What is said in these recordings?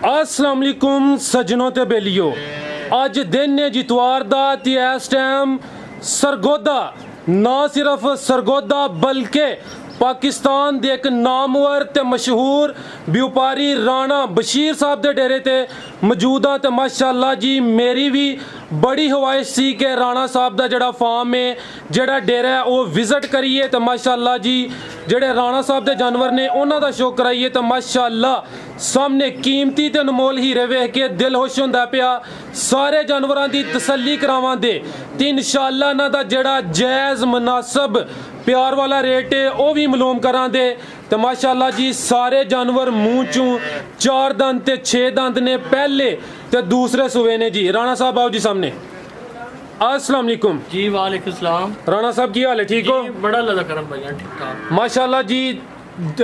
अस्सलाम वालेकुम सज्जनों ते बेलियो। अज दिन ने जितवार दा ते इस टाइम सरगोदा ना सिर्फ सरगोदा बल्कि पाकिस्तान दे एक नामवर ते मशहूर व्यापारी राणा बशीर साहब दे डेरे ते मौजूद हाँ। ते माशाअल्लाह जी मेरी भी बड़ी ख्वाहिश सी कि राणा साहब दा जड़ा फार्म है जड़ा डेरा है वो विजिट करिए। तो माशाअल्लाह जी जड़े राणा साहब दे जानवर ने उन्हों का शो कराइए। तो माशाअल्लाह सामने कीमती ते अनमोल हीरे वेख के दिल खुश होंदा पिया। सारे जानवरों की तसल्ली करावांदे ते इंशाअल्लाह इन्हां दा जड़ा जायज़ मुनासब प्यार वाला रेट है वह भी मालूम करा दे। तो माशाअल्लाह जी सारे जानवर मूँह चूँ 4 दंद ते 6 दंद ने पहले ते दूसरे सुबह ने जी। राणा साहब आओ जी सामने। अस्सलाम वालेकुम जी। वालेकुम सलाम। राणा साहब की हाल है? ठीक हो? बड़ा अल्लाह दा करम भाईया, ठीक ठाक माशाअल्लाह जी।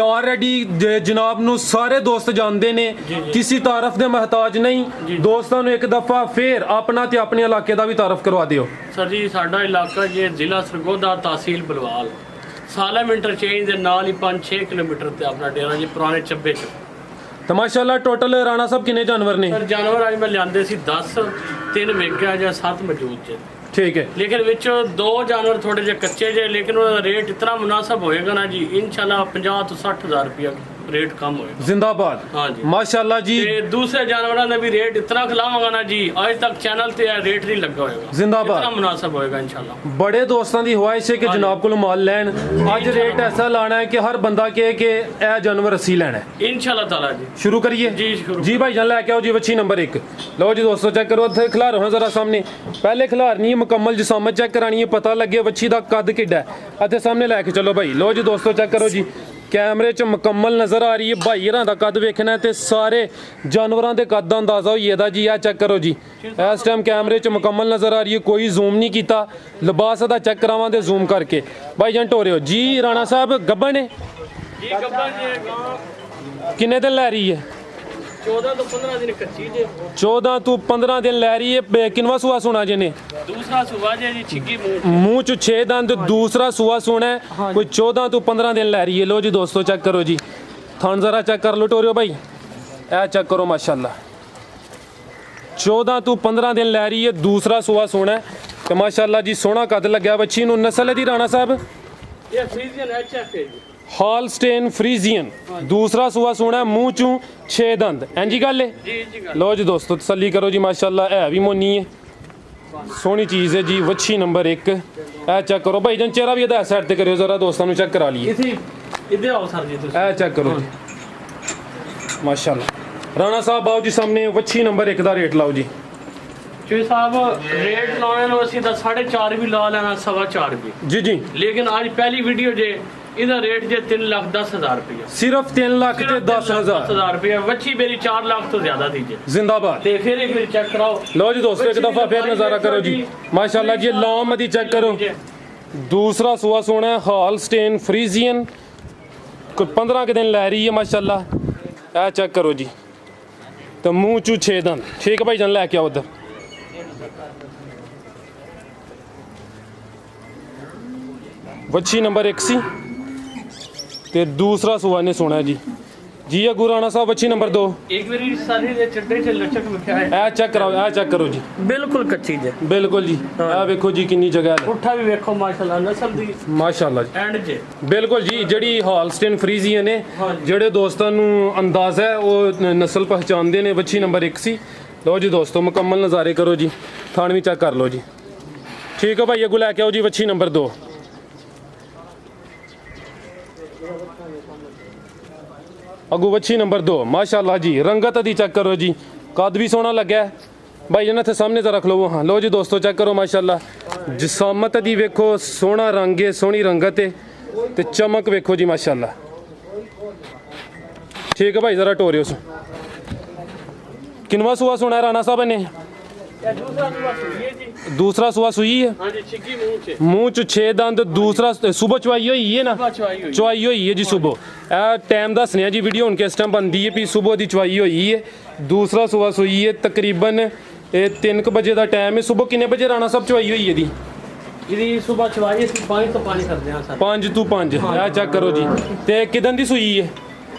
ऑलरेडी जनाब नू सारे दोस्त जानते ने, किसी तारफ दे महताज नहीं। दोस्तों ने एक दफ़ा फिर अपना ते अपने इलाके का भी तारफ करवा दियो। सर जी साडा इलाका जे जिला सरगोदा तहसील बलवाल सालम इंटरचेंज दे नाल ही 5-6 किलोमीटर ते अपना डेरा जी पुराने चब्बे च। तो माशाअल्लाह टोटल राणा साहब किन्ने जानवर ने? सर जानवर अज मैं लियांदे सी 10, 3 विक गया या 7 मौजूद जे। ठीक है। लेकिन विच 2 जानवर थोड़े जे कच्चे जे, लेकिन उनका रेट इतना मुनासिब होएगा ना जी, इंशाल्लाह 50 तो 60 हज़ार रुपया रेट कम होएगा। जिंदाबाद। हाँ जी माशाअल्लाह जी। ते दूसरे जानवरों ने भी रेट इतना खिलावांगा ना जी, आज तक चैनल ते रेट नहीं लगा होएगा। जिंदाबाद। इतना मुनासिब होएगा इंशाल्लाह। बड़े दोस्तों की ख्वाहिश है कि जनाब को माल लैन। आज रेट ऐसा लाना है कि हर बंदा कहे कि यह जानवर असी लैना है इंशाल्लाह ताला जी। शुरू करिए जी भाई जान लैके आओ जी। वच्छी नंबर 1 लो जी दोस्तों, चेक करो इत्थे खिलार हो जरा सामने। पहले खिलारनी है मुकम्मल जिसामत चेक करानी है, पता लगे वच्छी का कद किड्डा है। इत्थे सामने लैके चलो भाई। लो जी दोस्तों चेक करो जी, कैमरे च मुकम्मल नज़र आ रही है। भाई हरां दा कद वेखना है तो सारे जानवरों के कद का अंदाज़ा होई गेदा जी। आ चेक करो जी, इस टाइम कैमरे च मुकम्मल नज़र आ रही है, कोई जूम नहीं किया। लिबास का चेक करावां दे जूम करके। भाई जान टोरियो जी। राणा साहब गब्बन है किन्ने दिन लै रही है? 14 तो 15 दिन कच्ची जे। 14 तो 15 दिन लै रही है। किनवा सुआ सुना जी ने? दूसरा सुआ जे जी, छिग्गी मुंह च 6 दंद, दूसरा सुआ सुना है। कोई 14 तो 15 दिन लै रही है। लो जी दोस्तों चेक करो जी, थान जरा चेक कर लो टोरियो भाई, ए चेक करो माशाल्लाह 14 तो 15 दिन लै रही है। दूसरा सुआ सोना है तो माशाल्लाह जी सोना कद लग्या बच्ची नूं। नस्ल दी राणा साहब ये फ्रीजियन एचएफ है जी, हॉलस्टेन फ्रीजियन। दूसरा सुआ सोना है, मुंह चूं 6 दंद। इंजी गल है जी। लो जी दोस्तों तसल्ली करो जी। माशाल्लाह है भी मोनी है, सोहनी चीज़ है जी। वच्छी नंबर 1 ए चेक करो भाई जान, चेहरा भी इधर साइड ते करियो जरा, दोस्तों चेक करा लिए। इधर आओ सर जी तुम। ए चेक करो जी माशाल्लाह। राणा साहब आओ जी सामने। वच्छी नंबर 1 का रेट लाओ जी। जी साहब रेट लाने नो असी 4.5 भी ला लेना, 4.25 भी जी जी। लेकिन आज पहली वीडियो जे इधर रेट जे 3,10,000 रुपया, सिर्फ 3,10,000 रुपया। वच्छी मेरी 4 लाख तो ज्यादा दीजिए। जिंदाबाद। ते फिर एक बार चेक कराओ। लो जी दोस्तों एक दफा फिर नजारा करो जी माशाल्लाह जी। लाम मदी चेक करो। दूसरा सुआ सोना है, हॉलस्टेन फ्रीजियन। कोई 15 के दिन लै रही है माशाल्लाह। ए चेक करो जी, तो मुंह चू 6 दंद। ठीक है भाई जान लैके आओ उधर। वच्छी नंबर 1 सी ते दूसरा सुआ ने सोना है जी। जी अगू राणा साहब वच्छी नंबर 2 एक बारी सारी दे चड्डे च लचक विखा है। ए चेक कराओ, ए चेक करो जी। बिल्कुल कच्ची जे। बिल्कुल जी। ए देखो जी किन्नी जगह है। उठा भी देखो माशाल्लाह, नस्ल दी माशाल्लाह जी एंड जे। बिल्कुल जी। जड़ी हॉलस्टेन फ्रीजियन है, जेडे दोस्तों अंदाजा है वो नस्ल पहचानते हैं। वच्छी नंबर 1 सी। लो जी दोस्तों मुकम्मल नज़ारे करो जी, थान भी चेक कर लो जी। ठीक है भाई अगू लैके आओ जी। वच्छी नंबर 2 अगू वच्छी नंबर 2 माशाल्लाह जी। रंगत दी चेक करो जी, कद भी सोना लग्या है भाई जान। इत्थे सामने जरा रख लो। हाँ लो जी दोस्तों चेक करो माशाल्लाह। जिसामत दी वेखो, सोना रंग है, सोहनी रंगत है ते चमक वेखो जी माशाल्लाह। ठीक है भाई जरा टोरियो सु किनवा सुआ सुना है राणा साहब ने? दूसरा सुआ सुई है। हाँ जी, छिग्गी मुंह च 6 दंद। दूसरा सुबह चुवाई हुई है ना? चुवाई हुई है जी सुबह। टाइम दसने जी वीडियो हूँ किस टाइम बनती है भी सुबह की चुवाई हुई है। दूसरा सुबह सुई है तकरीबन 3 बजे का टाइम है। सुबह किन्ने बजे राणा साहब चुवाई हुई है? ਇਹਦੀ ਸੁਬਹ ਚਵਾਈ ਅਸੀਂ 5 ਤੋਂ 5 ਕਰਦੇ ਹਾਂ ਸਰ। 5 ਤੋਂ 5 ਆ ਚੈੱਕ ਕਰੋ ਜੀ। ਤੇ ਕਿਦਨ ਦੀ ਸੂਈ ਹੈ?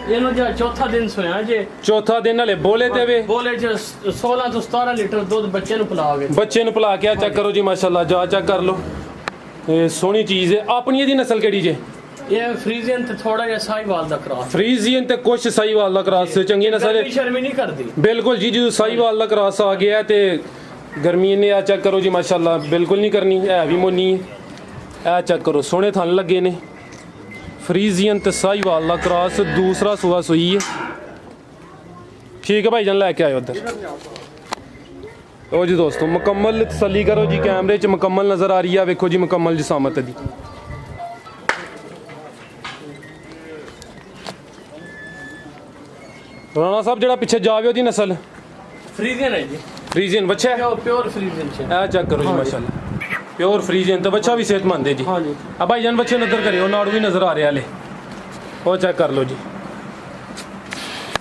ਇਹਨੂੰ ਜੇ ਚੌਥਾ ਦਿਨ ਸੋਇਆ ਜੇ ਚੌਥਾ ਦਿਨ ਹਲੇ ਬੋਲੇ ਤੇ ਵੇ ਬੋਲੇ ਚ 16 ਤੋਂ 17 ਲੀਟਰ ਦੁੱਧ ਬੱਚੇ ਨੂੰ ਪਿਲਾ ਕੇ ਬੱਚੇ ਨੂੰ ਪਿਲਾ ਕੇ ਆ ਚੈੱਕ ਕਰੋ ਜੀ ਮਾਸ਼ਾਅੱਲਾ ਜਾ ਚੈੱਕ ਕਰ ਲਓ ਇਹ ਸੋਹਣੀ ਚੀਜ਼ ਹੈ ਆਪਣੀ ਇਹਦੀ ਨਸਲ ਕਿਹੜੀ ਜੇ ਇਹ ਫਰੀਜ਼ੀਅਨ ਤੇ ਥੋੜਾ ਜਿਹਾ ਸਾਈਵਾਲ ਦਾ ਕਰਾਸ ਫਰੀਜ਼ੀਅਨ ਤੇ ਕੁਛ ਸਾਈਵਾਲ ਦਾ ਕਰਾਸ ਚੰਗੀ ਨਸਲ ਹੈ ਸ਼ਰਮੀ ਨਹੀਂ ਕਰਦੀ ਬਿਲਕੁਲ ਜੀ ਜਦੋਂ ਸਾਈਵਾਲ ਦਾ ਕਰਾਸ ਆ ਗਿਆ ਤੇ ਗਰਮੀ ਨੇ ਆ ਚੈੱਕ ਕਰੋ ਜੀ ਮਾਸ਼ਾਅੱਲਾ ਬਿਲਕੁਲ ਨਹੀਂ ਕਰਨੀ ਹੈ ਵੀ ਮੋਨੀ ਹੈ ਇਹ ਚੈੱਕ ਕਰੋ ਸੋਹਣੇ ਥਣ ਲੱਗੇ ਨੇ ਫਰੀਜ਼ੀਅਨ ਤੇ ਸਾਈਵਾਲ ਦਾ ਕਰਾਸ ਦੂਸਰਾ ਸੂਆ ਸੂਈ ਹੈ ਠੀਕ ਹੈ ਭਾਈ ਜਾਨ ਲੈ ਕੇ ਆਇਓ ਉਧਰ ਉਹ ਜੀ ਦੋਸਤੋ ਮੁਕੰਮਲ ਤਸੱਲੀ ਕਰੋ ਜੀ ਕੈਮਰੇ 'ਚ ਮੁਕੰਮਲ ਨਜ਼ਰ ਆ ਰਹੀ ਆ ਵੇਖੋ ਜੀ ਮੁਕੰਮਲ ਜਿਸਾਮਤ ਦੀ ਰਾਣਾ ਸਾਹਿਬ ਜਿਹੜਾ ਪਿੱਛੇ ਜਾਵੇ ਉਹਦੀ ਨਸਲ ਫਰੀਜ਼ੀਅਨ ਹੈ ਜੀ ਫਰੀਜ਼ੀਅਨ ਬੱਚਾ ਹੈ ਪਿਓਰ ਫਰੀਜ਼ੀਅਨ ਚ ਇਹ ਚੈੱਕ ਕਰੋ ਜੀ ਮਾਸ਼ਾਅੱਲਾ ਪਿਓਰ ਫਰੀਜ਼ੀਅਨ ਤੇ ਬੱਚਾ ਵੀ ਸਿਹਤਮੰਦ ਹੈ ਜੀ ਹਾਂਜੀ ਆ ਭਾਈ ਜਾਨ ਬੱਚੇ ਨਜ਼ਰ ਕਰਿਓ ਨਾੜੂ ਵੀ ਨਜ਼ਰ ਆ ਰਿਹਾ ਹਲੇ ਉਹ ਚੈੱਕ ਕਰ ਲਓ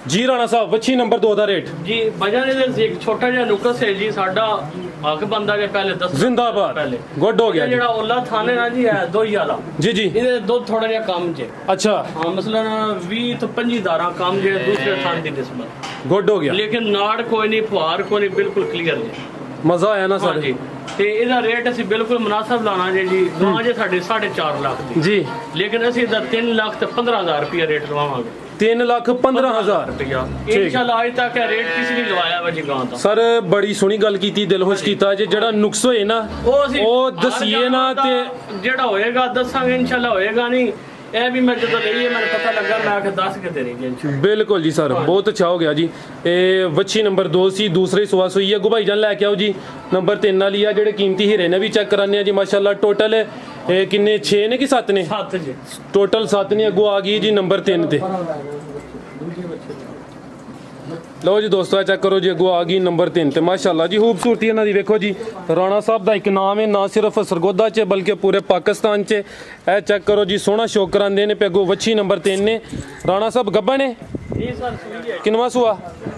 ਜੀ ਰਾਣਾ ਸਾਹਿਬ ਬੱਚੀ ਨੰਬਰ 2 ਦਾ ਰੇਟ ਜੀ ਵਜ੍ਹਾ ਦੇ ਇੱਕ ਛੋਟਾ ਜਿਹਾ ਨੁਕਸ ਹੈ ਜੀ ਸਾਡਾ ਹੱਕ ਬੰਦਾ ਜੇ ਪਹਿਲੇ ਦੱਸ ਜ਼ਿੰਦਾਬਾਦ ਪਹਿਲੇ ਗੁੱਡ ਹੋ ਗਿਆ ਜੀ ਜਿਹੜਾ ਓਲਾ ਥਾਣੇ ਨਾਲ ਜੀ ਹੈ ਦੋ ਜ਼ਿਆਦਾ ਜੀ ਜੀ ਇਹਦੇ ਦੁੱਧ ਥੋੜਾ ਜਿਹਾ ਕਮ ਜੇ ਅੱਛਾ ਹਾਂ ਮਸਲਨ 20 ਤੋਂ 25 ਦਾਰਾਂ ਕਮ ਜੇ ਦੂਸਰੇ ਥਾਂ ਦੀ ਨਿਸਬਤ ਗੁੱਡ ਹੋ ਗਿਆ ਲੇਕਿਨ ਨਾੜ ਕੋਈ ਨਹੀਂ ਫੁਹਾਰ ਕੋਈ ਨਹੀਂ ਬਿਲਕੁਲ ਕਲੀਅਰ ਜੀ ਮਜ਼ਾ ਆਇਆ ਨਾ ਹਾਂਜੀ ਸਾਰੇ ਤੇ ਇਹਦਾ ਰੇਟ ਅਸੀਂ ਬਿਲਕੁਲ ਮੁਨਾਸਬ ਲਾਣਾ ਜੀ ਗਾਂ ਜੇ ਸਾਡੇ 4.5 ਲੱਖ ਦੀ ਜੀ ਲੇਕਿਨ ਅਸੀਂ ਇਹਦਾ 3 ਲੱਖ ਤੇ 15000 ਰੁਪਏ ਰੇਟ ਲਵਾਵਾਂਗੇ 3,15,000 ਰੁਪਇਆ ਇਨਸ਼ਾਅੱਲਾ ਅੱਜ ਤੱਕ ਇਹ ਰੇਟ ਕਿਸੇ ਨਹੀਂ ਲਵਾਇਆ ਵਾ ਜੀ ਗਾਂ ਦਾ ਸਰ ਬੜੀ ਸੋਹਣੀ ਗੱਲ ਕੀਤੀ ਦਿਲ ਖੁਸ਼ ਕੀਤਾ ਜੇ ਜਿਹੜਾ ਨੁਕਸ ਹੋਏ ਨਾ ਅਸੀਂ ਉਹ ਦਸੀਏ ਨਾ ਤੇ ਜਿਹੜਾ ਹੋਏਗਾ ਦੱਸਾਂਗੇ ਇਨਸ਼ਾਅੱਲਾ ਹੋਏਗਾ ਨਹੀਂ ਇਹ ਵੀ ਮੈਂ ਜਦੋਂ ਲਈ ਮੈਨੂੰ ਪਤਾ ਲੱਗਾ ਮੈਂ ਆਖਿਰ ਦੱਸ ਕੇ ਦੇਣੀ ਜੀ ਇਨਸ਼ਾਅੱਲਾ ਬਿਲਕੁਲ ਜੀ ਸਰ ਬਹੁਤ ਅੱਛਾ ਹੋ ਗਿਆ ਜੀ ਇਹ ਵੱਛੀ ਨੰਬਰ 2 ਸੀ ਦੂਸਰੇ ਸੁਆ ਸੂਈ ਹੈ ਗੁਭਾਈ ਜਾਨ ਲੈ ਕੇ ਆਓ ਜੀ ਨੰਬਰ 3 ਵਾਲੀ ਆ ਜਿਹੜੇ ਕੀਮਤੀ ਹੀਰੇ ਨੇ ਵੀ ਚੈੱਕ ਕਰਾਨੇ ਆ ਜੀ ਮਾਸ਼ਾਅੱਲਾ ਟੋਟਲ ਇਹ ਕਿੰਨੇ 6 ਨੇ ਕਿ 7 ਨੇ 7 ਜੀ ਟੋਟਲ 7 ਨੇ ਅੱਗੋਂ ਆ ਗਈ ਜੀ ਨੰਬਰ 3 ਤੇ ਲਓ ਜੀ ਦੋਸਤੋ ਚੈੱਕ ਕਰੋ ਜੀ ਅੱਗੋਂ ਆ ਗਈ ਨੰਬਰ 3 ਤੇ ਮਾਸ਼ਾਅੱਲਾ ਜੀ ਖੂਬਸੂਰਤੀ ਇਹਨਾਂ ਦੀ ਵੇਖੋ ਜੀ ਰਾਣਾ ਸਾਹਿਬ ਦਾ ਇੱਕ ਨਾਮ ਹੈ ਨਾ ਸਿਰਫ ਸਰਗੋਦਾ 'ਚ ਬਲਕਿ ਪੂਰੇ ਪਾਕਿਸਤਾਨ 'ਚ ਇਹ ਚੈੱਕ ਕਰੋ ਜੀ ਸੋਹਣਾ ਸ਼ੌਕ ਕਰਾਉਂਦੇ ਨੇ ਤੇ ਅੱਗੋਂ ਵੱਛੀ ਨੰਬਰ 3 ਨੇ ਰਾਣਾ ਸਾਹਿਬ ਗੱਬਾ ਨੇ ਇਹ ਸਰ ਸੂਈ ਹੈ ਕਿੰਨਵਾ ਸੂਆ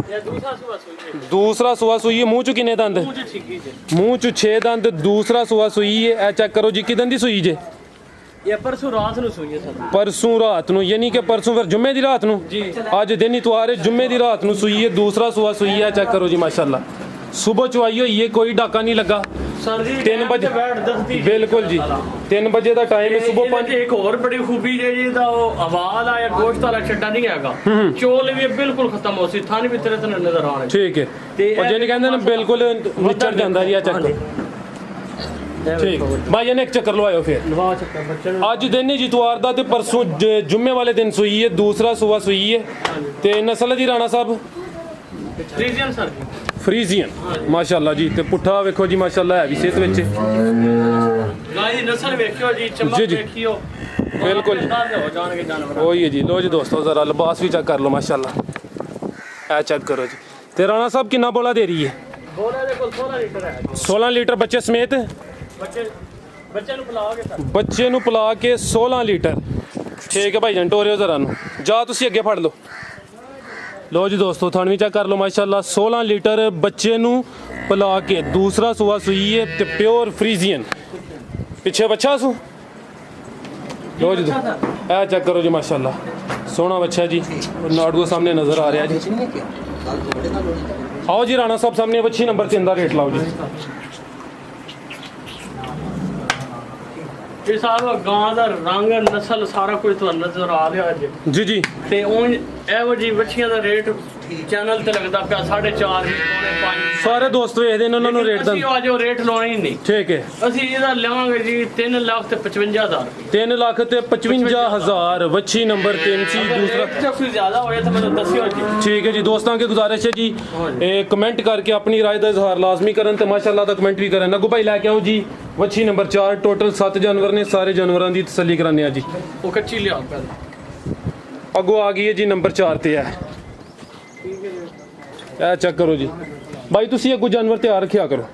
ਇਹ ਦੂਸਰਾ ਸੂਆ ਸੂਈ ਹੈ ਦੂਸਰਾ ਸੂਆ ਸੂਈ ਹੈ ਮੂੰਹ 'ਚ ਕਿੰਨੇ ਦੰਦ ਮੂੰਹ ਚ ਛਿੱਕੀ ਜੀ ਮੂੰਹ 'ਚ 6 ਦੰਦ ਦੂਸਰਾ ਸੂਆ ਸੂਈ ਹੈ ਇਹ ਚੈੱਕ ਕਰੋ ਜੀ ਕਿਦਨ ਦੀ ਸੂਈ ਜੇ ਇਹ ਪਰਸੋਂ ਰਾਤ ਨੂੰ ਸੂਈ ਹੈ ਸਰ ਪਰਸੋਂ ਰਾਤ ਨੂੰ ਯਾਨੀ ਕਿ ਪਰਸੋਂ ਫਿਰ ਜੁਮੇ ਦੀ ਰਾਤ ਨੂੰ ਜੀ ਅੱਜ ਦਿਨ ਇਤਵਾਰ ਹੈ ਜੁਮੇ ਦੀ ਰਾਤ ਨੂੰ ਸੂਈ ਹੈ ਦੂਸਰਾ ਸੂਆ ਸੂਈ ਹੈ ਚੈੱਕ ਕਰੋ ਜੀ ਮਾਸ਼ਾਅੱਲਾ ਸਵੇਰ ਚੁਆਈ ਹੋਈ ਹੈ ਕੋਈ ਡਾਕਾ ਨਹੀਂ ਲੱਗਾ ਸਰ ਜੀ 3 ਵਜੇ ਬੈਠ ਦੱਸਦੀ ਬਿਲਕੁਲ ਜੀ 3 ਵਜੇ ਦਾ ਟਾਈਮ ਹੈ ਸਵੇਰ 5 ਇੱਕ ਹੋਰ ਬੜੀ ਖੂਬੀ ਜੇ ਜੀ ਦਾ ਉਹ ਆਵਾਜ਼ ਆਇਆ ਗੋਸ਼ਤ ਵਾਲਾ ਛੱਡਾ ਨਹੀਂ ਹੈਗਾ ਚੋਲ ਵੀ ਬਿਲਕੁਲ ਖਤਮ ਹੋ ਸੀ ਥਾਂ ਵੀ ਤੇਰੇ ਤੇ ਨਜ਼ਰ ਆਣੇ ਠੀਕ ਹੈ ਤੇ ਉਹ ਜਿਹਨੇ ਕਹਿੰਦੇ ਨੇ ਬਿਲਕੁਲ ਨਿਚੜ ਜਾਂਦਾ ਜੀ ਆ ਚੱਕ ਠੀਕ ਭਾਈ ਇਹਨੇ ਇੱਕ ਚੱਕਰ ਲਵਾਇਓ ਫਿਰ ਲਵਾ ਚੱਕਰ ਬੱਚੇ ਨੂੰ ਅੱਜ ਦਿਨ ਹੀ ਜਿਤਵਾਰ ਦਾ ਤੇ ਪਰਸੋਂ ਜੁਮੇ ਵਾਲੇ ਦਿਨ ਸੂਈ ਹੈ ਦੂਸਰਾ ਸੂਆ ਸੂਈ ਹੈ ਤੇ ਨਸਲ ਦੀ ਰਾਣਾ ਸਾਹਿਬ ਫਰੀਜ਼ੀਅਨ ਸਰ ਜੀ ਫਰੀਜ਼ੀਅਨ ਮਾਸ਼ਾਅੱਲਾ ਜੀ ਤੇ ਪੁੱਠਾ ਵੇਖੋ ਜੀ ਮਾਸ਼ਾਅੱਲਾ ਹੈ ਵੀ ਸਿਹਤ ਵਿੱਚ ਗਾਂ ਦੀ ਨਸਲ ਵੇਖਿਓ ਜੀ ਚਮਕ ਜੀ, ਜੀ। ਵੇਖਿਓ ਬਿਲਕੁਲ। ਹੋ ਜਾਣਗੇ ਜਾਨਵਰ ਉਹੀ ਹੈ ਜੀ ਲੋ ਜੀ ਦੋਸਤੋ ਜ਼ਰਾ ਲਿਬਾਸ ਵੀ ਚੈੱਕ ਕਰ ਲਓ ਮਾਸ਼ਾਅੱਲਾ ਇਹ ਚੈੱਕ ਕਰੋ ਜੀ ਤੇ ਰਾਣਾ ਸਾਹਿਬ ਕਿੰਨਾ ਬੋਲਾ ਦੇ ਰਹੀ ਹੈ ਬੋਲੇ ਦੇ ਕੋਲ 16 ਲੀਟਰ ਹੈ 16 ਲੀਟਰ ਬੱਚੇ ਸਮੇਤ ਬੱਚੇ ਨੂੰ ਪਿਲਾਓਗੇ ਸਰ ਬੱਚੇ ਨੂੰ ਪਿਲਾ ਕੇ 16 ਲੀਟਰ ਠੀਕ ਹੈ ਭਾਈ ਜਨ ਟੋਰਿਓ ਜ਼ਰਾ ਨੂੰ ਜਾ ਤੁਸੀਂ ਅੱਗੇ ਫੜ ਲਓ ਲੋ ਜੀ ਦੋਸਤੋ ਥਣ ਵੀ ਚੈੱਕ ਕਰ ਲਓ ਮਾਸ਼ਾਅੱਲਾ 16 ਲੀਟਰ ਬੱਚੇ ਨੂੰ ਪਿਲਾ ਕੇ ਦੂਸਰਾ ਸੂਆ ਸੂਈ ਹੈ ਤੇ ਪਿਓਰ ਫਰੀਜ਼ੀਅਨ ਪਿੱਛੇ ਬੱਚਾ ਸੂ ਲੋ ਜੀ ਇਹ ਚੈੱਕ ਕਰੋ ਜੀ ਮਾਸ਼ਾਅੱਲਾ ਸੋਹਣਾ ਬੱਚਾ ਜੀ ਨਾੜੂ ਸਾਹਮਣੇ ਨਜ਼ਰ ਆ ਰਿਹਾ ਜੀ ਆਓ ਜੀ ਰਾਣਾ ਸਾਹਿਬ ਸਾਹਮਣੇ ਬੱਚੀ ਨੰਬਰ 3 ਦਾ ਰੇਟ ਲਾਓ ਜੀ ਇਹ ਸਾਹਿਬ ਗਾਂ ਦਾ ਰੰਗ ਨਸਲ ਸਾਰਾ ਕੁਝ ਤੁਹਾਨੂੰ ਨਜ਼ਰ ਆ ਰਿਹਾ ਅੱਜ ਜੀ ਜੀ ਤੇ ਉਹ ਇਹੋ ਜੀ ਵੱਛੀਆਂ ਦਾ ਰੇਟ ਚੈਨਲ ਤੇ ਲੱਗਦਾ ਪਿਆ 4.5 ਪੌਣੇ 5 ਸਾਰੇ ਦੋਸਤ ਵੇਖਦੇ ਨੇ ਉਹਨਾਂ ਨੂੰ ਰੇਟ ਦਾ ਅਸੀਂ ਅੱਜ ਉਹ ਰੇਟ ਲਾਉਣਾ ਹੀ ਨਹੀਂ ਠੀਕ ਹੈ ਅਸੀਂ ਇਹਦਾ ਲਵਾਂਗੇ ਜੀ 3 ਲੱਖ ਤੇ 55000 3 ਲੱਖ ਤੇ 55,000 ਵੱਛੀ ਨੰਬਰ 3 ਸੀ ਦੂਸਰਾ ਜੇ ਕੋਈ ਜ਼ਿਆਦਾ ਹੋਇਆ ਤਾਂ ਮੈਨੂੰ ਦੱਸਿਓ ਜੀ ਠੀਕ ਹੈ ਜੀ ਦੋਸਤਾਂ ਅੱਗੇ ਗੁਜ਼ਾਰਿਸ਼ ਹੈ ਜੀ ਇਹ ਕਮੈਂਟ ਕਰਕੇ ਆਪਣੀ ਰਾਏ ਦਾ ਇਜ਼ਹਾਰ ਲਾਜ਼ਮੀ ਕਰਨ ਤੇ ਮਾਸ਼ਾਅੱਲਾ ਦਾ ਕਮੈਂਟ ਵੀ ਕਰਨ ਨਗੂ ਭਾਈ ਲੈ ਕੇ ਆਓ ਜੀ ਵੱਛੀ ਨੰਬਰ 4 ਟੋਟਲ 7 ਜਾਨਵਰ ਨੇ ਸਾਰੇ ਜਾਨਵਰਾਂ ਦੀ ਤਸੱਲੀ ਕਰਾਨੇ ਆ ਜੀ ਉਹ ਕੱਚੀ ਲਿਆ ਪਹਿਲਾਂ ਅੱਗੋਂ ਆ ਗਈ ਹੈ ਜੀ ਨੰਬਰ 4 ਤੇ ਹੈ ਇਹ ਚੈੱਕ ਕਰੋ ਜੀ ਭਾਈ ਤੁਸੀਂ ਅੱਗੋਂ ਜਾਨਵਰ ਤਿਆਰ ਰੱਖਿਆ ਕਰੋ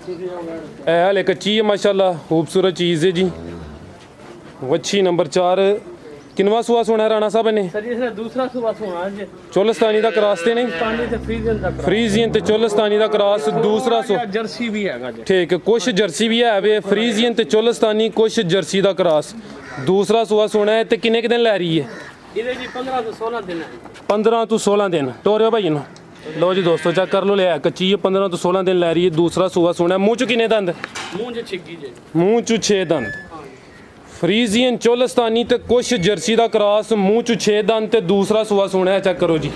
ਇਹ ਹਲੇ ਕੱਚੀ ਹੈ ਮਾਸ਼ਾਅੱਲਾ ਖੂਬਸੂਰਤ ਚੀਜ਼ ਹੈ ਜੀ ਵੱਛੀ ਨੰਬਰ 4 ਕਿੰਨਵਾ ਸੂਆ ਸੋਣਾ ਰਾਣਾ ਸਾਹਿਬ ਨੇ ਸਰ ਇਸ ਦਾ ਦੂਸਰਾ ਸੁਬਾ ਸੋਣਾ ਜੀ ਚੋਲਸਤਾਨੀ ਦਾ ਕਰਾਸ ਤੇ ਨਹੀਂ ਪਾਣੀ ਤੇ ਫਰੀਜ਼ਨ ਦਾ ਫਰੀਜ਼ੀਅਨ ਤੇ ਚੋਲਸਤਾਨੀ ਦਾ ਕਰਾਸ ਦੂਸਰਾ ਸੂ ਜਰਸੀ ਵੀ ਹੈਗਾ ਜੀ ਠੀਕ ਹੈ ਕੁਛ ਜਰਸੀ ਵੀ ਹੈ ਵੇ ਫਰੀਜ਼ੀਅਨ ਤੇ ਚੋਲਸਤਾਨੀ ਕੁਛ ਜਰਸੀ ਦਾ ਕਰਾਸ ਦੂਸਰਾ ਸੂਆ ਸੋਣਾ ਹੈ ਤੇ ਕਿੰਨੇ ਕੁ ਦਿਨ ਲੈ ਰਹੀ ਹੈ ਇਹਦੇ ਜੀ 15 ਤੋਂ 16 ਦਿਨ ਹੈ 15 ਤੋਂ 16 ਦਿਨ ਟੋਰਿਓ ਭਾਈ ਇਹਨੂੰ ਲਓ ਜੀ ਦੋਸਤੋ ਚੈੱਕ ਕਰ ਲਓ ਲਿਆ ਕੱਚੀ ਹੈ 15 ਤੋਂ 16 ਦਿਨ ਲੈ ਰਹੀ ਹੈ ਦੂਸਰਾ ਸੂਆ ਸੋਹਣਾ ਮੂੰਹ ਚ ਕਿੰਨੇ ਦੰਦ ਮੂੰਹ 'ਚ ਛਿੱਗੀ ਜੇ ਮੂੰਹ ਚ 6 ਦੰਦ ਫਰੀਜ਼ੀਅਨ ਚੋਲਸਤਾਨੀ ਤੇ ਕੁਛ ਜਰਸੀ ਦਾ ਕ੍ਰਾਸ ਮੂੰਹ ਚ 6 ਦੰਦ ਤੇ ਦੂਸਰਾ ਸੂਆ ਸੋਹਣਾ ਹੈ ਚੈੱਕ ਕਰੋ ਜੀ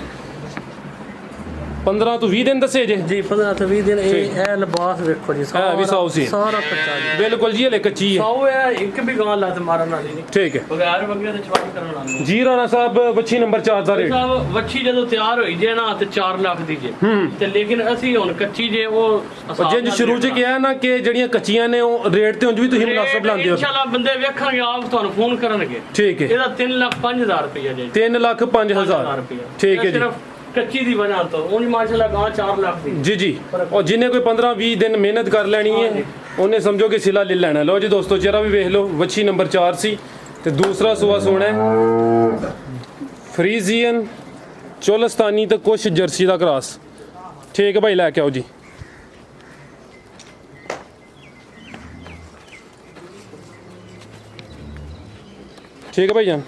15 ਤੋਂ 20 ਦਿਨ ਦੱਸੇ ਜੇ ਜੀ 15 ਤੋਂ 20 ਦਿਨ ਇਹ ਲਿਬਾਸ ਵੇਖੋ ਜੀ ਹੈ ਵੀ ਸਾਊ ਸੀ ਸਾਰਾ ਕੱਚਾ ਜੀ ਬਿਲਕੁਲ ਜੀ ਹਲੇ ਕੱਚੀ ਹੈ ਸਾਊ ਹੈ ਇੱਕ ਵੀ ਗਾਂ ਲੱਤ ਮਾਰਨ ਵਾਲੀ ਨਹੀਂ ਠੀਕ ਹੈ ਬਗੈਰ ਵਗੈਰ ਤੇ ਚਵਾਈ ਕਰਨ ਵਾਲੀ ਜੀ ਰਾਣਾ ਸਾਹਿਬ ਵੱਛੀ ਨੰਬਰ 4 ਦਾ ਰੇਟ ਸਾਹਿਬ ਵੱਛੀ ਜਦੋਂ ਤਿਆਰ ਹੋਈ ਜੇ ਨਾ ਤੇ 4 ਲੱਖ ਦੀ ਜੇ ਤੇ ਲੇਕਿਨ ਅਸੀਂ ਹੁਣ ਕੱਚੀ ਜੇ ਉਹ ਜਿੰਜ ਸ਼ੁਰੂ ਚ ਕਿਹਾ ਨਾ ਕਿ ਜਿਹੜੀਆਂ ਕੱਚੀਆਂ ਨੇ ਉਹ ਰੇਟ ਤੇ ਉਂਝ ਵੀ ਤੁਸੀਂ ਮੁਨਾਸਬ ਲਾਉਂਦੇ ਹੋ ਇਨਸ਼ਾਅੱਲਾ ਬੰਦੇ ਵੇਖਣਗੇ ਆਪ ਤੁਹਾਨੂੰ ਫੋਨ ਕਰਨਗੇ ਠੀਕ ਹੈ ਇਹਦਾ 3,05,000 ਰੁਪਇਆ ਜੀ 3,05,000 ਠੀਕ ਹੈ ਜੀ ਸਿਰਫ ਕੱਚੀ ਦੀ ਵਜ੍ਹਾ ਤੋਂ ਉਹਨੀ ਮਾਸ਼ਾਅੱਲਾ ਗਾਂ 4 ਲੱਖ ਦੀ ਜੀ ਜੀ ਔਰ ਜਿਹਨੇ ਕੋਈ 15-20 ਦਿਨ ਮਿਹਨਤ ਕਰ ਲੈਣੀ ਹੈ ਉਹਨੇ ਸਮਝੋ ਕਿ ਸਿਲਾ ਲੈ ਲੈਣਾ ਲਓ ਜੀ ਦੋਸਤੋ ਚਿਹਰਾ ਵੀ ਵੇਖ ਲਓ ਵੱਛੀ ਨੰਬਰ 4 ਸੀ ਤੇ ਦੂਸਰਾ ਸੂਆ ਸੋਹਣਾ ਹੈ ਫਰੀਜ਼ੀਅਨ ਚੋਲਸਤਾਨੀ ਤੇ ਕੁਛ ਜਰਸੀ ਦਾ ਕ੍ਰਾਸ ਠੀਕ ਹੈ ਭਾਈ ਲੈ ਕੇ ਆਓ ਜੀ ਠੀਕ ਹੈ ਭਾਈ ਜਾਨ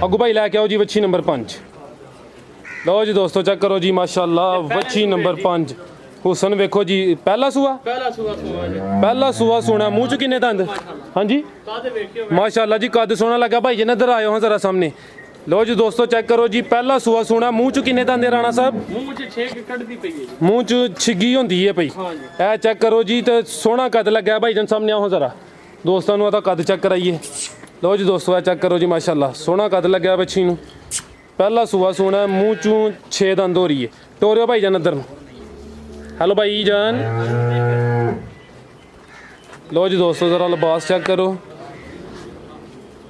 ਅੱਗੂ ਭਾਈ ਲੈ ਕੇ ਆਓ ਜੀ ਵੱਛੀ ਨੰਬਰ 5 ਲਓ ਜੀ ਦੋਸਤੋ ਚੈੱਕ ਕਰੋ ਜੀ ਮਾਸ਼ਾਅੱਲਾ ਵੱਛੀ ਨੰਬਰ 5 ਹੁਸਨ ਵੇਖੋ ਜੀ ਪਹਿਲਾ ਸੂਆ ਪਹਿਲਾ ਸੂਆ ਸੋਹਣਾ ਮੂੰਹ ਚ ਕਿੰਨੇ ਦੰਦ ਹਾਂਜੀ ਕਾਦੇ ਵੇਖਿਓ ਮਾਸ਼ਾਅੱਲਾ ਜੀ ਕੱਦ ਸੋਹਣਾ ਲੱਗਾ ਭਾਈ ਜੀ ਨੇ ਇੱਧਰ ਆਇਓ ਹਾਂ ਜ਼ਰਾ ਸਾਹਮਣੇ ਲਓ ਜੀ ਦੋਸਤੋ ਚੈੱਕ ਕਰੋ ਜੀ ਪਹਿਲਾ ਸੂਆ ਸੋਹਣਾ ਮੂੰਹ ਚ ਕਿੰਨੇ ਦੰਦ ਰਾਣਾ ਸਾਹਿਬ ਮੂੰਹ 'ਚ 6 ਕੱਢਦੀ ਪਈ ਹੈ ਜੀ ਮੂੰਹ ਚ ਛਿੱਗੀ ਹੁੰਦੀ ਹੈ ਭਾਈ ਇਹ ਚੈੱਕ ਕਰੋ ਜੀ ਤੇ ਸੋਹਣਾ ਕੱਦ ਲੱਗਾ ਭਾਈ ਜਨ ਸਾਹਮਣੇ ਆਓ ਜ਼ਰਾ ਦੋਸਤਾਂ ਨੂੰ ਇਹਦਾ ਕੱਦ ਚੈੱਕ ਕਰਾਈਏ ਲਓ ਜੀ ਦੋਸਤੋ ਇਹ ਚੈੱਕ ਕਰੋ ਜੀ ਮਾਸ਼ਾਅੱਲਾ ਸੋਹਣਾ ਕੱਦ ਲੱਗਿਆ ਬੱਚੀ ਨੂੰ ਪਹਿਲਾ ਸੂਆ ਸੋਹਣਾ ਮੂੰਹ ਚੋਂ 6 ਦੰਦ ਹੋ ਰਹੀ ਹੈ ਟੋਰਿਓ ਭਾਈ ਜਾਨ ਅੰਦਰ ਨੂੰ ਹੈਲੋ ਭਾਈ ਜਾਨ ਲਓ ਜੀ ਦੋਸਤੋ ਜ਼ਰਾ ਲਿਬਾਸ ਚੈੱਕ ਕਰੋ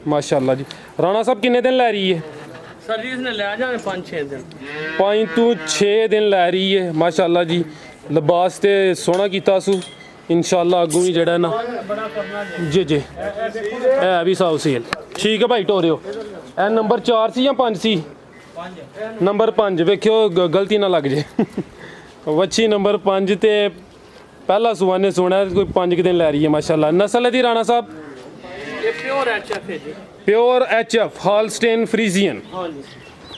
ਮਾਸ਼ਾਅੱਲਾ ਜੀ ਰਾਣਾ ਸਾਹਿਬ ਕਿੰਨੇ ਦਿਨ ਲੈ ਰਹੀ ਹੈ ਸਰ ਜੀ ਇਸਨੇ ਲੈ ਜਾਣੇ 5-6 ਦਿਨ 5 ਤੋਂ 6 ਦਿਨ ਲੈ ਰਹੀ ਹੈ ਮਾਸ਼ਾਅੱਲਾ ਜੀ ਲਿਬਾਸ ਤੇ ਸੋਹਣਾ ਕੀਤਾ ਸੂ ਇਨਸ਼ਾਅੱਲਾ ਅੱਗੋਂ ਵੀ ਜਿਹੜਾ ਨਾ ਬੜਾ ਕਰਨਾ ਜੀ ਜੀ ਇਹ ਵੀ ਸਾਊ ਸੇਲ ਠੀਕ ਹੈ ਭਾਈ ਟੋਰਿਓ ਇਹ ਨੰਬਰ 4 ਸੀ ਜਾਂ 5 ਸੀ ਨੰਬਰ 5 ਵੇਖਿਓ ਗਲਤੀ ਨਾ ਲੱਗ ਜੇ ਵੱਛੀ ਨੰਬਰ 5 ਤੇ ਪਹਿਲਾ ਸੂਆ ਨੇ ਸੋਹਣਾ ਕੋਈ 5 ਦਿਨ ਲੈ ਰਹੀ ਹੈ ਮਾਸ਼ਾਅੱਲਾ ਨਸਲ ਦੀ ਰਾਣਾ ਸਾਹਿਬ ਇਹ ਪਿਓਰ ਐਚਐਫ ਹੈ ਜੀ ਪਿਓਰ ਐਚਐਫ ਹਾਲਸਟੇਨ ਫਰੀਜ਼ੀਅਨ ਹਾਂਜੀ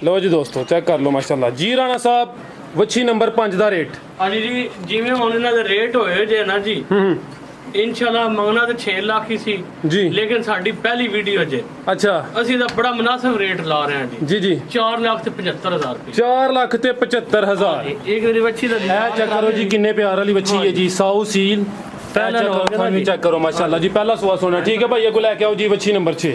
ਲਓ ਜੀ ਦੋਸਤੋ ਚੈੱਕ ਕਰ ਲਓ ਮਾਸ਼ਾਅੱਲਾ ਜੀ ਰਾਣਾ ਸਾਹਿਬ ਵੱਛੀ ਨੰਬਰ 5 ਦਾ ਰੇਟ ਹਾਂਜੀ ਜੀ ਜਿਵੇਂ ਹੁਣ ਇਹਨਾਂ ਦੇ ਰੇਟ ਹੋਏ ਜੇ ਨਾ ਜੀ ਇਨਸ਼ਾਅੱਲਾ ਮੰਗਣਾ ਤੇ 6 ਲੱਖ ਹੀ ਸੀ ਜੀ ਲੇਕਿਨ ਸਾਡੀ ਪਹਿਲੀ ਵੀਡੀਓ ਜੇ ਅੱਛਾ ਅਸੀਂ ਤਾਂ ਬੜਾ ਮੁਨਾਸਿਬ ਰੇਟ ਲਾ ਰਹੇ ਹਾਂ ਜੀ ਜੀ ਜੀ 4 ਲੱਖ ਤੇ 75,000 ਰੁਪਏ 4 ਲੱਖ ਤੇ 75,000 ਇੱਕ ਵਾਰੀ ਵੱਛੀ ਦਾ ਇਹ ਚੈੱਕ ਕਰੋ ਜੀ ਕਿੰਨੇ ਪਿਆਰ ਵਾਲੀ ਵੱਛੀ ਹੈ ਜੀ ਸਾਊ ਸੀਲ ਪਹਿਲਾ ਵੀ ਚੈੱਕ ਕਰੋ ਮਾਸ਼ਾਅੱਲਾ ਜੀ ਪਹਿਲਾ ਸੂਆ ਸੋਨਾ ਠੀਕ ਹੈ ਭਾਈ ਇਹ ਕੋ ਲੈ ਕੇ ਆਓ ਜੀ ਵੱਛੀ ਨੰਬਰ 6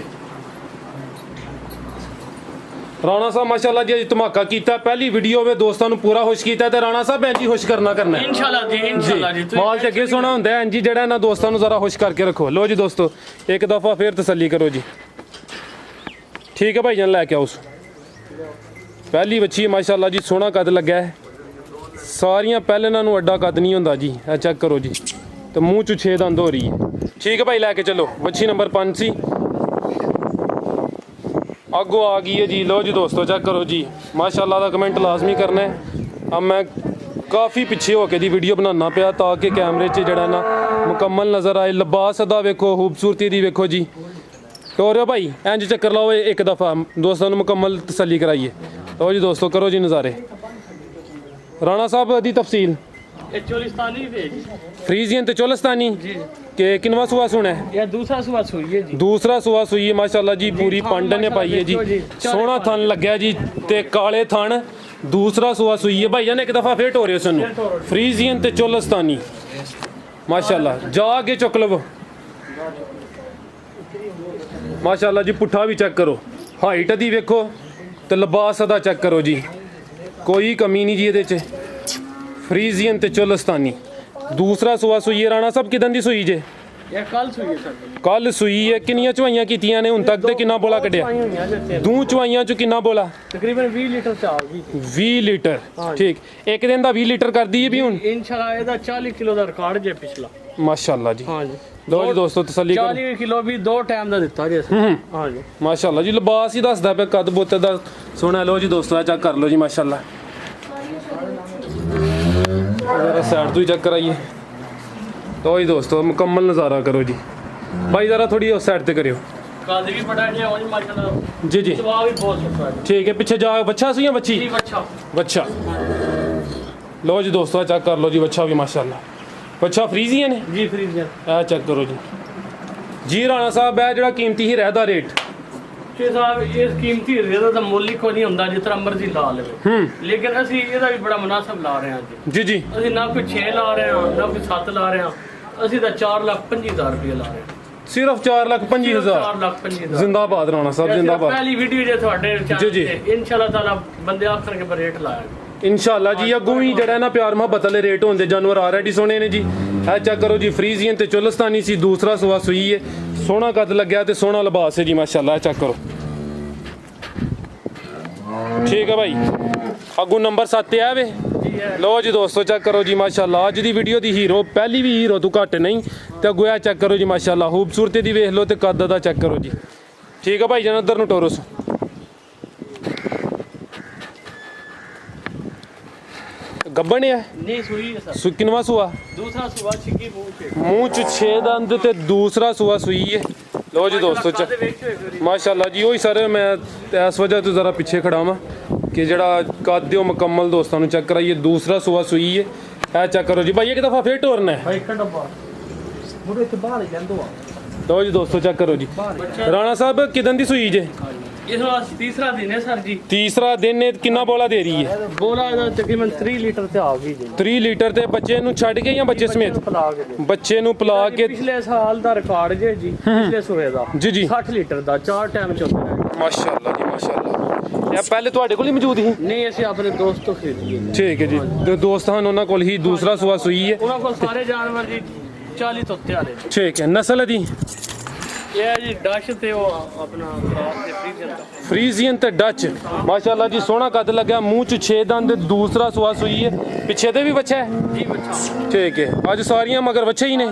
ਰਾਣਾ ਸਾਹਿਬ ਮਾਸ਼ਾਅੱਲਾ ਜੀ ਅੱਜ ਧਮਾਕਾ ਕੀਤਾ ਪਹਿਲੀ ਵੀਡੀਓ ਵਿੱਚ ਦੋਸਤਾਂ ਨੂੰ ਪੂਰਾ ਖੁਸ਼ ਕੀਤਾ ਤੇ ਰਾਣਾ ਸਾਹਿਬ ਇੰਜੀ ਖੁਸ਼ ਕਰਨਾ ਹੈ ਇਨਸ਼ਾਅੱਲਾ ਜੀ ਮਾਲ ਤੇ ਅੱਗੇ ਸੋਹਣਾ ਹੁੰਦਾ ਹੈ ਇੰਜੀ ਜਿਹੜਾ ਇਹਨਾਂ ਦੋਸਤਾਂ ਨੂੰ ਜ਼ਰਾ ਖੁਸ਼ ਕਰਕੇ ਰੱਖੋ ਲੋ ਜੀ ਦੋਸਤੋ ਇੱਕ ਦਫਾ ਫੇਰ ਤਸੱਲੀ ਕਰੋ ਜੀ ਠੀਕ ਹੈ ਭਾਈ ਜਾਨ ਲੈ ਕੇ ਆਓ ਪਹਿਲੀ ਬੱਚੀ ਮਾਸ਼ਾਅੱਲਾ ਜੀ ਸੋਹਣਾ ਕੱਦ ਲੱਗਾ ਹੈ ਸਾਰੀਆਂ ਪਹਿਲੇ ਇਹਨਾਂ ਨੂੰ ਅੱਡਾ ਕੱਦ ਨਹੀਂ ਹੁੰਦਾ ਜੀ ਇਹ ਚੈੱਕ ਕਰੋ ਜੀ ਤੇ ਮੂੰਹ ਚ 6 ਦੰਦ ਹੋ ਰਹੀ ਹੈ ਠੀਕ ਹੈ ਭਾਈ ਲੈ ਕੇ ਚੱਲੋ ਬੱਚੀ ਨੰਬਰ 5 ਸੀ ਅੱਗੋਂ ਆ ਗਈ ਹੈ ਜੀ ਲੋ ਜੀ ਦੋਸਤੋ ਚੈੱਕ ਕਰੋ ਜੀ ਮਾਸ਼ਾਅੱਲਾ ਦਾ ਕਮੈਂਟ ਲਾਜ਼ਮੀ ਕਰਨਾ ਹੈ अब मैं काफ़ी पिछे होके दी वीडियो बनाना पिया ताकि कैमरे च जड़ा ना मुकम्मल नज़र आए लिबास अदा वेखो खूबसूरती दी वेखो जी तो भाई इंज चक्कर लाओ एक दफ़ा दोस्तों ने मुकम्मल तसल्ली कराइए लो जी दोस्तों करो जी नज़ारे राणा साहब दी तफसील फ्रीजियन ते चोलिस्तानी के किनवा सुहा सुना है दूसरा सुहा सुई है जी दूसरा सुहा सुई है माशाल्लाह जी पूरी पंड ने पाई है जी सोहना थन लग्या जी ते काले थन दूसरा सुहा सुई है भाई जान एक दफ़ा फिर हो रहे सुनो फ्रीजियन ते चोलिस्तानी माशाल्लाह जाके चुक लवो माशाल्लाह जी पुट्ठा भी चेक करो हाइट दी वेखो ते लिबास दा चेक करो जी कोई कमी नहीं जी ये फ्रीजियन ते चोलिस्तानी दूसरा सुहा सुई है राणा साहब किदन दी सुई जे कल सुई है किनिया चवाइयां कीतियां ने हुण तक ते किन्ना बोला कड्डिया दो चवाइयां च किन्ना बोला तकरीबन 20 लीटर चाल जी 20 लीटर ठीक एक दिन दा 20 लीटर कर दी है भी हुण इंशाल्लाह एदा 40 किलो दा रिकॉर्ड जे पिछला माशाल्लाह जी हां जी लो जी दोस्तों तसल्ली करो 40 किलो भी दो टाइम दा दित्ता जी हां जी माशाल्लाह जी लिबास ही दसदा पे कद बोते दा सोना लो जी दोस्तों चेक कर लो जी माशाल्लाह जरा साइड तो ही चेक कराइए तो जी दोस्तों मुकम्मल नज़ारा करो जी भाई ज़रा थोड़ी उस साइड पे करियो काद भी बड़ा है और माशाल्लाह जी जी जवाब भी बहुत सुपर है ठीक है पीछे जा बच्चा सी या बच्ची जी बच्चा बच्चा लो जी दोस्तों चेक कर लो जी बच्चा भी माशाल्लाह बच्चा फ्रीजियन है जी फ्रीजर ਇਹ ਚੈੱਕ ਕਰੋ ਜੀ ਰਾਣਾ ਸਾਹਿਬ ਇਹ ਜਿਹੜਾ ਕੀਮਤੀ ਹੀਰਾ ਦਾ ਰੇਟ ਕਿ ਸਾਹਿਬ ਇਹ ਕੀਮਤੀ ਹੀਰੇ ਦਾ ਮੁੱਲ ਹੀ ਕੋਈ ਨਹੀਂ ਹੁੰਦਾ ਜਿਸ ਤਰ੍ਹਾਂ ਮਰਜ਼ੀ ਲਾ ਲਵੇ ਲੇਕਿਨ ਅਸੀਂ ਇਹਦਾ ਵੀ ਬੜਾ ਮੁਨਾਸਬ ਲਾ ਰਹੇ ਹਾਂ ਜੀ ਜੀ ਅਸੀਂ ਨਾ ਕੋਈ 6 ਲਾ ਰਹੇ ਹਾਂ ਨਾ ਕੋਈ 7 ਲਾ ਰਹੇ ਹਾਂ ਅਸੀਂ ਤਾਂ 4,25,000 ਰੁਪਏ ਲਾ ਰਹੇ ਹਾਂ ਸਿਰਫ 4,25,000 4,25,000 ਜ਼ਿੰਦਾਬਾਦ ਰਾਣਾ ਸਾਹਿਬ ਜ਼ਿੰਦਾਬਾਦ ਪਹਿਲੀ ਵੀਡੀਓ ਜੇ ਤੁਹਾਡੇ ਜੀ, ਜੀ। ਚੈਨਲ ਤੇ ਇਨਸ਼ਾਅੱਲਾ ਤਾਲਾ ਬੰਦੇ ਆਖਣਗੇ ਪਰ ਰੇਟ ਲਾਇਆ ਇਨਸ਼ਾਅੱਲਾ ਜੀ ਅੱਗੋਂ ਵੀ ਜਿਹੜਾ ਨਾ ਪਿਆਰ ਮੁਹੱਬਤ ਵਾਲੇ ਰੇਟ ਹੁੰਦੇ ਜਾਨਵਰ ਆਲਰੇਡੀ ਸੋਹਣੇ ਨੇ ਜੀ ਇਹ ਚੈੱਕ ਕਰੋ ਜੀ ਫਰੀਜ਼ੀਅਨ ਤੇ ਚੁਲਸਤਾਨੀ ਸੀ ਦੂਸਰਾ ਸੂਆ ਸੂਈ ਹੈ ਸੋਹਣਾ ਕੱਦ ਲੱਗਿਆ ਤੇ ਸੋਹਣਾ ਲਿਬਾਸ ਹੈ ਜੀ ਮਾਸ਼ਾਅੱਲਾ ਇਹ ਚੈੱਕ ਕਰੋ ਠੀਕ ਹੈ ਭਾਈ ਅੱਗੋਂ ਨੰਬਰ 7 ਤੇ ਆਵੇ ਲੋ ਜੀ ਦੋਸਤੋ ਚੈੱਕ ਕਰੋ ਜੀ ਮਾਸ਼ਾਅੱਲਾ ਅੱਜ ਦੀ ਵੀਡੀਓ ਦੀ ਹੀਰੋ ਪਹਿਲੀ ਵੀ ਹੀਰੋ ਤੋਂ ਘੱਟ ਨਹੀਂ ਤੇ ਅੱਗੋਂ ਇਹ ਚੈੱਕ ਕਰੋ ਜੀ ਮਾਸ਼ਾਅੱਲਾ ਖੂਬਸੂਰਤੀ ਦੀ ਵੇਖ ਲਓ ਤੇ ਕੱਦ ਦਾ ਚੈੱਕ ਕਰੋ ਜੀ ਠੀਕ ਹੈ ਭਾਈ ਜਨ ਉਧਰ ਨੂੰ ਟੋਰਸ ਗੱਬਣ ਹੈ ਨਹੀਂ ਸੂਈ ਹੈ ਸਰ ਕਿਨਵਾ ਸੂਆ ਦੂਸਰਾ ਸੁਬਾ ਛਿੱਕੀ ਮੂੰਹ ਚ 6 ਦੰਦ ਤੇ ਦੂਸਰਾ ਸੂਆ ਸੂਈ ਹੈ ਲੋ ਜੀ ਦੋਸਤੋ ਮਾਸ਼ਾਅੱਲਾ ਜੀ ਉਹੀ ਸਰ ਮੈਂ ਇਸ ਵਜ੍ਹਾ ਤੋਂ ਜ਼ਰਾ ਪਿੱਛੇ ਖੜਾ ਵਾਂ ਕਿ ਜਿਹੜਾ ਕੱਦ ਉਹ ਮੁਕੰਮਲ ਦੋਸਤਾਂ ਨੂੰ ਚੈੱਕ ਕਰਾਈਏ ਦੂਸਰਾ ਸੂਆ ਸੂਈ ਹੈ ਇਹ ਚੈੱਕ ਕਰੋ ਜੀ ਭਾਈ ਇੱਕ ਦਫਾ ਫੇਰ ਟੋਰਨਾ ਹੈ ਭਾਈ ਡੱਬਾ ਮੁੰਡੇ ਤੇ ਬਾਹਰ ਹੀ ਜਾਂਦੋ ਆ ਲੋ ਜੀ ਦੋਸਤੋ ਚੈੱਕ ਕਰੋ ਜੀ ਰਾਣਾ ਸਾਹਿਬ ਕਿਦਨ ਦੀ ਸੂਈ ਜੇ ਇਸ ਵਾਰ ਤੀਸਰਾ ਦਿਨ ਹੈ ਸਰ ਜੀ ਤੀਸਰਾ ਦਿਨ ਹੈ ਕਿੰਨਾ ਬੋਲਾ ਦੇ ਰਹੀ ਹੈ ਬੋਲਾ ਦਾ ਤਕਰੀਬਨ 3 ਲੀਟਰ ਤੇ ਆ ਗਈ ਜੀ 3 ਲੀਟਰ ਤੇ ਬੱਚੇ ਨੂੰ ਛੱਡ ਕੇ ਜਾਂ ਬੱਚੇ ਸਮੇਤ ਪਲਾ ਕੇ ਜੀ ਬੱਚੇ ਨੂੰ ਪਿਲਾ ਕੇ ਪਿਛਲੇ ਸਾਲ ਦਾ ਰਿਕਾਰਡ ਜੇ ਜੀ ਪਿਛਲੇ ਸੂਏ ਦਾ ਜੀ ਜੀ 60 ਲੀਟਰ ਦਾ 4 ਟਾਈਮ ਚੁੱਕਦਾ ਹੈ ਮਾਸ਼ਾਅੱਲਾ ਜੀ ਮਾਸ਼ਾਅੱਲਾ ਇਹ ਪਹਿਲੇ ਤੁਹਾਡੇ ਕੋਲ ਹੀ ਮੌਜੂਦ ਸੀ ਨਹੀਂ ਅਸੀਂ ਆਪਣੇ ਦੋਸਤ ਤੋਂ ਖਰੀਦੀ ਹੈ ਠੀਕ ਹੈ ਜੀ ਤੇ ਦੋਸਤਾਂ ਉਹਨਾਂ ਕੋਲ ਹੀ ਦੂਸਰਾ ਸੂਆ ਸੂਈ ਹੈ ਉਹਨਾਂ ਕੋਲ ਸਾਰੇ ਜਾਨਵਰ ਜੀ 40 ਤੋਂ ਉੱਤੇ ਵਾਲੇ ਠੀਕ ਹੈ ਨਸਲ ਦੀ ਇਹ ਹੈ ਜੀ ਡਸ਼ ਤੇ ਉਹ ਆਪਣਾ ਕ੍ਰਾਸ ਤੇ ਫਰੀਜ਼ਰ ਦਾ ਫਰੀਜ਼ੀਅਨ ਤੇ ਡੱਚ ਮਾਸ਼ਾਅੱਲਾ ਜੀ ਸੋਹਣਾ ਕੱਦ ਲੱਗਿਆ ਮੂੰਹ ਚ 6 ਦੰਦ ਦੂਸਰਾ ਸੂਆ ਸੂਈ ਹੈ ਪਿੱਛੇ ਤੇ ਵੀ ਬੱਚਾ ਹੈ ਜੀ ਬੱਚਾ ਠੀਕ ਹੈ ਅੱਜ ਸਾਰੀਆਂ ਮਗਰ ਬੱਚੇ ਹੀ ਨੇ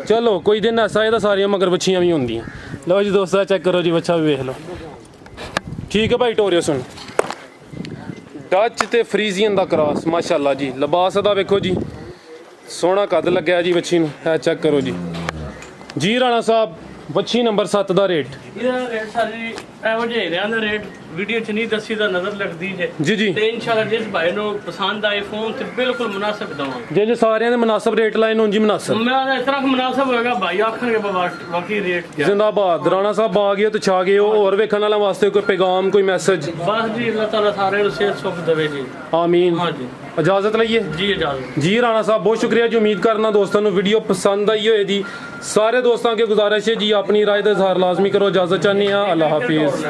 ਚਲੋ ਕੋਈ ਦਿਨ ਐਸਾ ਇਹਦਾ ਸਾਰੀਆਂ ਮਗਰ ਬੱਚੀਆਂ ਵੀ ਹੁੰਦੀਆਂ ਲਓ ਜੀ ਦੋਸਤੋ ਚੈੱਕ ਕਰੋ ਜੀ ਬੱਚਾ ਵੀ ਵੇਖ ਲਓ ਠੀਕ ਹੈ ਭਾਈ ਟੋਰੀਓ ਸੁਣ ਡੱਚ ਤੇ ਫਰੀਜ਼ੀਅਨ ਦਾ ਕ੍ਰਾਸ ਮਾਸ਼ਾਅੱਲਾ ਜੀ ਲਿਬਾਸ ਦਾ ਵੇਖੋ ਜੀ ਸੋਹਣਾ ਕੱਦ ਲੱਗਿਆ ਜੀ ਬੱਚੀ ਨੂੰ ਇਹ ਚੈੱਕ ਕਰੋ ਜੀ ਰਾਣਾ ਸਾਹਿਬ ਬੱਚੀ ਨੰਬਰ 7 ਦਾ ਰੇਟ ਇਹਦਾ ਰੇਟ ਸਾਰੀ ਐਵੋ ਜੇ ਹੀਰਿਆਂ ਦਾ ਰੇਟ ਵੀਡੀਓ 'ਚ ਨਹੀਂ ਦੱਸੀ ਤਾਂ ਨਜ਼ਰ ਲੱਗਦੀ ਜੇ ਜੀ ਜੀ ਤੇ ਇਨਸ਼ਾਅੱਲਾ ਜਿਸ ਭਾਈ ਨੂੰ ਪਸੰਦ ਆਏ ਫੋਨ ਤੇ ਬਿਲਕੁਲ ਮੁਨਾਸਿਬ ਦਵਾਂਗੇ ਜੇ ਸਾਰਿਆਂ ਦੇ ਮੁਨਾਸਬ ਰੇਟ ਲਾਏ ਨੇ ਉਂਝ ਹੀ ਮੁਨਾਸਬ ਮੈਂ ਇਸ ਤਰ੍ਹਾਂ ਮੁਨਾਸਿਬ ਹੋਏਗਾ ਭਾਈ ਆਖਣਗੇ ਬਾਕੀ ਰੇਟ ਕਿਆ ਜ਼ਿੰਦਾਬਾਦ ਰਾਣਾ ਸਾਹਿਬ ਆ ਗਏ ਤੇ ਛਾ ਗਏ ਉਹ ਹੋਰ ਵੇਖਣ ਵਾਲਿਆਂ ਵਾਸਤੇ ਕੋਈ ਪੈਗਾਮ ਕੋਈ ਮੈਸੇਜ ਬਸ ਜੀ ਅੱਲਾਹ ਤਾਲਾ ਸਾਰਿਆਂ ਨੂੰ ਸਿਹਤ ਸੁਖ ਦੇਵੇ ਜੀ ਆਮੀਨ ਹਾਂਜੀ ਇਜਾਜ਼ਤ ਲਈਏ ਜੀ ਇਜਾਜ਼ਤ ਜੀ ਰਾਣਾ ਸਾਹਿਬ ਬਹੁਤ ਸ਼ੁਕਰੀਆ ਜੀ ਉਮੀਦ ਕਰਨਾ ਦੋਸਤਾਂ ਨੂੰ ਵੀਡੀਓ ਪਸੰਦ ਆਈ ਹੋਏਗੀ ਸਾਰੇ ਦੋਸਤਾਂ ਅੱਗੇ ਗੁਜ਼ਾਰਿਸ਼ ਹੈ ਜੀ ਆਪਣੀ ਰਾਏ ਦਾ ਇਜ਼ਹਾਰ ਲਾਜ਼ਮੀ ਕਰੋ ਇਜਾਜ਼ਤ ਚਾਹੁੰਦੇ ਹਾਂ ਅੱਲਾਹ ਹਾਫਿਜ਼